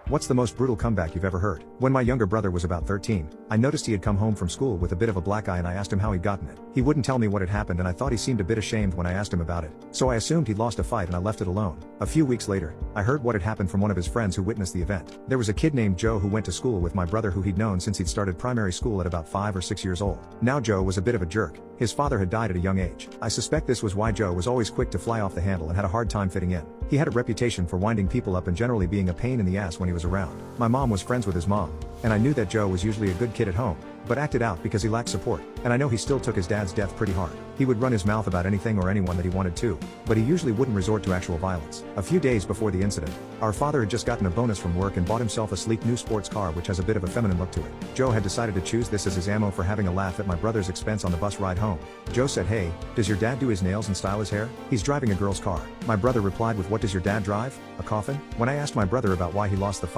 What's the most brutal comeback you've ever heard? When my younger brother was about 13, I noticed he had come home from school with a bit of a black eye and I asked him how he'd gotten it. He wouldn't tell me what had happened and I thought he seemed a bit ashamed when I asked him about it. So I assumed he'd lost a fight and I left it alone. A few weeks later, I heard what had happened from one of his friends who witnessed the event. There was a kid named Joe who went to school with my brother who he'd known since he'd started primary school at about 5 or 6 years old. Now Joe was a bit of a jerk. His father had died at a young age. I suspect this was why Joe was always quick to fly off the handle and had a hard time fitting in. He had a reputation for winding people up and generally being a pain in the ass when he was around. My mom was friends with his mom, and I knew that Joe was usually a good kid at home, but acted out because he lacked support, and I know he still took his dad's death pretty hard. He would run his mouth about anything or anyone that he wanted to, but he usually wouldn't resort to actual violence. A few days before the incident, our father had just gotten a bonus from work and bought himself a sleek new sports car which has a bit of a feminine look to it. Joe had decided to choose this as his ammo for having a laugh at my brother's expense on the bus ride home. Joe said, "Hey, does your dad do his nails and style his hair? He's driving a girl's car." My brother replied with, "What does your dad drive? A coffin?" When I asked my brother about why he lost the fight,